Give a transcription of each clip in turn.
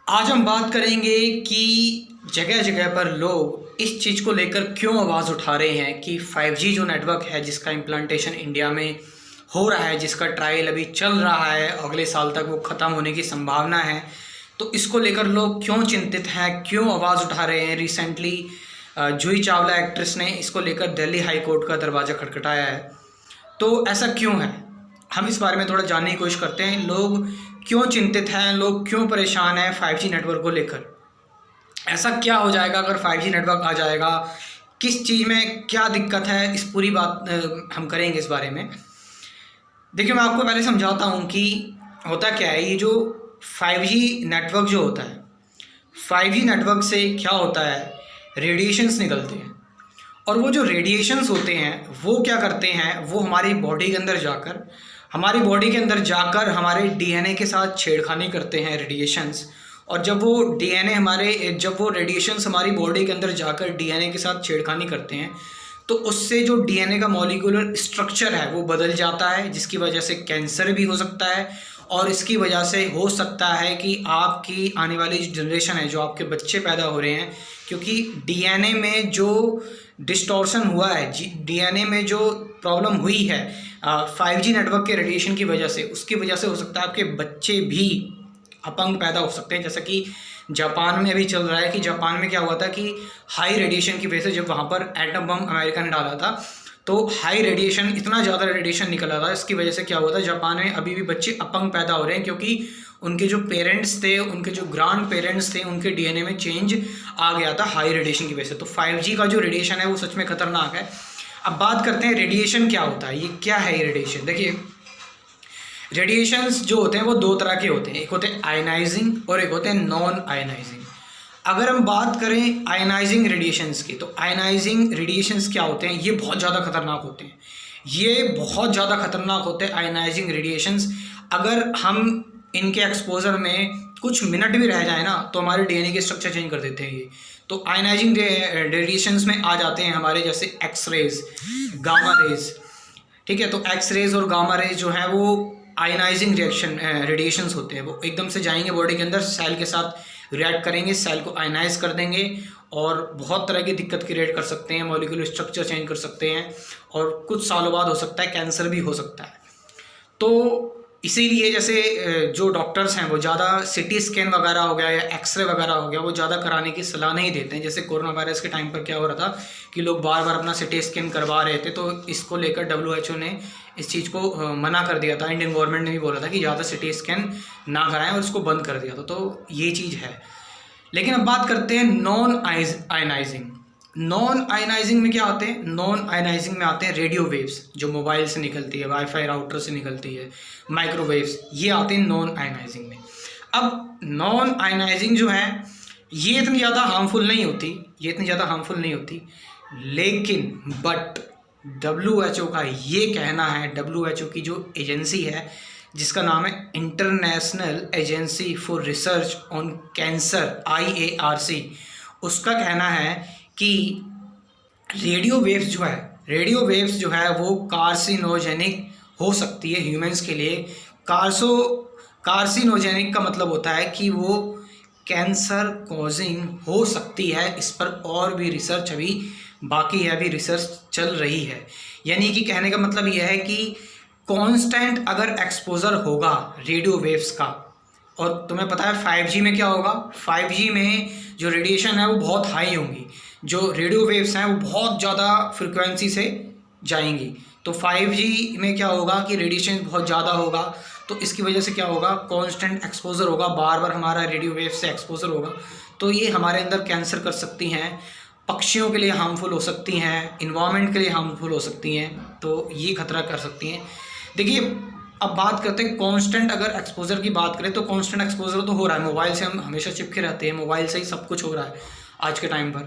आज हम बात करेंगे कि जगह जगह पर लोग इस चीज़ को लेकर क्यों आवाज़ उठा रहे हैं कि 5G जो नेटवर्क है जिसका इम्प्लांटेशन इंडिया में हो रहा है, जिसका ट्रायल अभी चल रहा है, अगले साल तक वो ख़त्म होने की संभावना है। तो इसको लेकर लोग क्यों चिंतित हैं, क्यों आवाज़ उठा रहे हैं। रिसेंटली जूही चावला एक्ट्रेस ने इसको लेकर दिल्ली हाई कोर्ट का दरवाज़ा खटखटाया है। तो ऐसा क्यों है, हम इस बारे में थोड़ा जानने की कोशिश करते हैं। लोग क्यों चिंतित हैं, लोग क्यों परेशान हैं 5G नेटवर्क को लेकर। ऐसा क्या हो जाएगा अगर 5G नेटवर्क आ जाएगा, किस चीज़ में क्या दिक्कत है, इस पूरी बात हम करेंगे इस बारे में। देखिए, मैं आपको पहले समझाता हूँ कि होता क्या है। ये जो 5G नेटवर्क जो होता है, 5G नेटवर्क से क्या होता है, रेडिएशंस निकलते हैं। और वो जो रेडिएशंस होते हैं वो क्या करते हैं, वो हमारी बॉडी के अंदर जाकर हमारे डीएनए के साथ छेड़खानी करते हैं रेडिएशंस। और जब वो रेडिएशंस हमारी बॉडी के अंदर जाकर डीएनए के साथ छेड़खानी करते हैं तो उससे जो डीएनए का मॉलिक्यूलर स्ट्रक्चर है वो बदल जाता है, जिसकी वजह से कैंसर भी हो सकता है। और इसकी वजह से हो सकता है कि आपकी आने वाली जो जनरेशन है, जो आपके बच्चे पैदा हो रहे हैं, क्योंकि डीएनए में जो डिस्टॉर्शन हुआ है, डीएनए में जो प्रॉब्लम हुई है 5G नेटवर्क के रेडिएशन की वजह से, उसकी वजह से हो सकता है आपके बच्चे भी अपंग पैदा हो सकते हैं। जैसा कि जापान में अभी चल रहा है कि जापान में क्या हुआ था कि हाई रेडिएशन की वजह से, जब वहाँ पर एटम बम अमेरिका ने डाला था तो हाई रेडिएशन, इतना ज़्यादा रेडिएशन निकला था, इसकी वजह से क्या हुआ था, जापान में अभी भी बच्चे अपंग पैदा हो रहे हैं, क्योंकि उनके जो पेरेंट्स थे, उनके जो ग्रांड पेरेंट्स थे, उनके डीएनए में चेंज आ गया था हाई रेडिएशन की वजह से। तो 5G का जो रेडिएशन है वो सच में खतरनाक है। अब बात करते हैं रेडिएशन क्या होता है, ये क्या है ये रेडिएशन। देखिए, रेडिएशंस जो होते हैं वो दो तरह के होते हैं, एक होते हैं आयनाइजिंग और एक होते हैं नॉन आयनाइजिंग। अगर हम बात करें आयनाइजिंग रेडिएशंस की, तो आयनाइजिंग रेडिएशंस क्या होते हैं, ये बहुत ज़्यादा खतरनाक होते हैं। आयनाइजिंग रेडिएशंस, अगर हम इनके एक्सपोजर में कुछ मिनट भी रह जाए ना तो हमारे डीएनए के स्ट्रक्चर चेंज कर देते हैं ये। तो आयनाइजिंग रेडिएशंस में आ जाते हैं हमारे जैसे एक्सरेज, गामा रेज। ठीक है, तो एक्सरेज और गामा रेज जो है वो आयनाइजिंग रेडिएशंस होते हैं। वो एकदम से जाएंगे बॉडी के अंदर, सेल के साथ रिएक्ट करेंगे, सेल को आयनाइज कर देंगे और बहुत तरह की दिक्कत क्रिएट कर सकते हैं, मॉलिक्यूलर स्ट्रक्चर चेंज कर सकते हैं और कुछ सालों बाद हो सकता है कैंसर भी हो सकता है। तो इसीलिए जैसे जो डॉक्टर्स हैं वो ज़्यादा सिटी स्कैन वगैरह हो गया या एक्सरे वगैरह हो गया वो ज़्यादा कराने की सलाह नहीं देते हैं। जैसे कोरोना वायरस के टाइम पर क्या हो रहा था कि लोग बार बार अपना सिटी स्कैन करवा रहे थे, तो इसको लेकर WHO ने इस चीज़ को मना कर दिया था। इंडियन गवर्नमेंट ने भी बोला था कि ज़्यादा सिटी स्कैन ना कराएं और इसको बंद कर दिया था। तो ये चीज़ है। लेकिन अब बात करते हैं नॉन आयनाइजिंग। नॉन आयनाइजिंग में क्या आते हैं, नॉन आयनाइजिंग में आते हैं रेडियो वेव्स, जो मोबाइल से निकलती है, वाईफाई राउटर से निकलती है, माइक्रोवेव्स, ये आते हैं नॉन आयनाइजिंग में। अब नॉन आयनाइजिंग जो है ये इतनी ज़्यादा हार्मफुल नहीं होती, लेकिन बट WHO का ये कहना है, WHO की जो एजेंसी है जिसका नाम है international agency for research on cancer, IARC, उसका कहना है कि रेडियो वेव्स जो है वो कार्सिनोजेनिक हो सकती है ह्यूमंस के लिए। कार्सिनोजेनिक का मतलब होता है कि वो कैंसर कॉजिंग हो सकती है। इस पर और भी रिसर्च अभी बाकी है, अभी रिसर्च चल रही है। यानी कि कहने का मतलब यह है कि कांस्टेंट अगर एक्सपोजर होगा रेडियो वेव्स का, और तुम्हें पता है 5G में क्या होगा, 5G में जो रेडिएशन है वो बहुत हाई होंगी, जो रेडियो वेव्स हैं वो बहुत ज़्यादा फ्रिक्वेंसी से जाएंगी। तो 5G में क्या होगा कि रेडिएशन बहुत ज़्यादा होगा, तो इसकी वजह से क्या होगा, कांस्टेंट एक्सपोजर होगा, बार बार हमारा रेडियो वेव से एक्सपोजर होगा, तो ये हमारे अंदर कैंसर कर सकती हैं, पक्षियों के लिए हार्मफुल हो सकती हैं, इन्वायरमेंट के लिए हार्मफुल हो सकती हैं, तो ये खतरा कर सकती हैं। देखिए, अब बात करते हैं कांस्टेंट अगर एक्सपोजर की बात करें तो कांस्टेंट एक्सपोजर तो हो रहा है, मोबाइल से हम हमेशा चिपके रहते हैं, मोबाइल से ही सब कुछ हो रहा है आज के टाइम पर।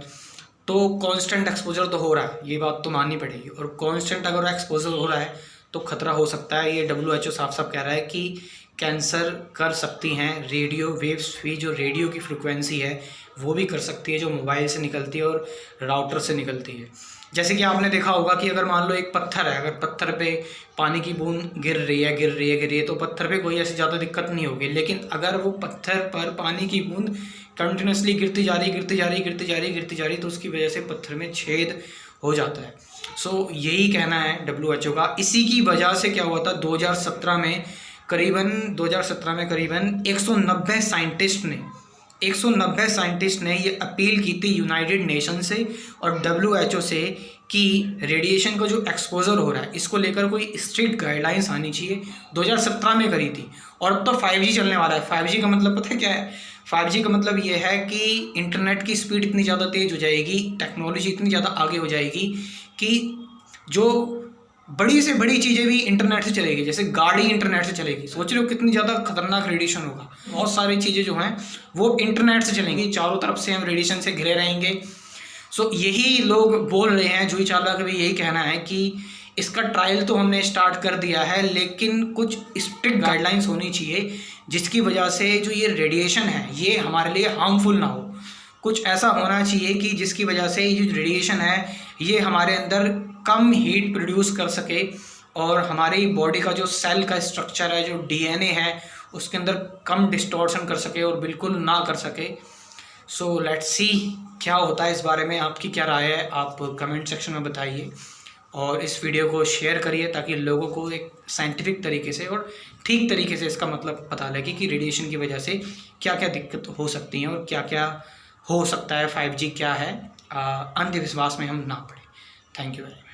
तो कांस्टेंट एक्सपोजर तो हो रहा है, ये बात तो माननी पड़ेगी। और कांस्टेंट अगर एक्सपोजर हो रहा है तो खतरा हो सकता है। ये WHO साफ साफ कह रहा है कि कैंसर कर सकती हैं रेडियो वेव्स भी, जो रेडियो की फ्रिक्वेंसी है वो भी कर सकती है, जो मोबाइल से निकलती है और राउटर से निकलती है। जैसे कि आपने देखा होगा कि अगर मान लो एक पत्थर है, अगर पत्थर पे पानी की बूंद गिर रही है तो पत्थर पे कोई ऐसी ज़्यादा दिक्कत नहीं होगी। लेकिन अगर वो पत्थर पर पानी की बूंद कंटिन्यूसली गिरती जा रही तो उसकी वजह से पत्थर में छेद हो जाता है। सो यही कहना है WHO का। इसी की वजह से क्या हुआ था 2017 में करीबन 190 साइंटिस्ट ने ये अपील की थी यूनाइटेड नेशन से और WHO से कि रेडिएशन का जो एक्सपोजर हो रहा है इसको लेकर कोई स्ट्रिक्ट गाइडलाइंस आनी चाहिए। 2017 में करी थी। और अब तो 5G चलने वाला है। 5G का मतलब पता है क्या है? 5G का मतलब ये है कि इंटरनेट की स्पीड इतनी ज़्यादा तेज़ हो जाएगी, टेक्नोलॉजी इतनी ज़्यादा आगे हो जाएगी कि जो बड़ी से बड़ी चीज़ें भी इंटरनेट से चलेगी। जैसे गाड़ी इंटरनेट से चलेगी, सोच रहे हो कितनी ज़्यादा खतरनाक रेडिएशन होगा। बहुत सारी चीज़ें जो हैं वो इंटरनेट से चलेंगी, चारों तरफ से हम रेडिएशन से घिरे रहेंगे। सो यही लोग बोल रहे हैं, जूही चावला का भी यही कहना है कि इसका ट्रायल तो हमने स्टार्ट कर दिया है, लेकिन कुछ स्ट्रिक्ट गाइडलाइंस होनी चाहिए जिसकी वजह से जो ये रेडिएशन है ये हमारे लिए हार्मफुल ना हो। कुछ ऐसा होना चाहिए कि जिसकी वजह से ये जो रेडिएशन है ये हमारे अंदर कम हीट प्रोड्यूस कर सके और हमारी बॉडी का जो सेल का स्ट्रक्चर है, जो DNA है, उसके अंदर कम डिस्टॉर्शन कर सके और बिल्कुल ना कर सके। सो लेट्स सी क्या होता है। इस बारे में आपकी क्या राय है, आप कमेंट सेक्शन में बताइए और इस वीडियो को शेयर करिए ताकि लोगों को एक साइंटिफिक तरीके से और ठीक तरीके से इसका मतलब पता लगे कि रेडिएशन की वजह से क्या क्या दिक्कत हो सकती हैं और क्या क्या हो सकता है, 5G क्या है, अंधविश्वास में हम ना पड़े। Thank you very much.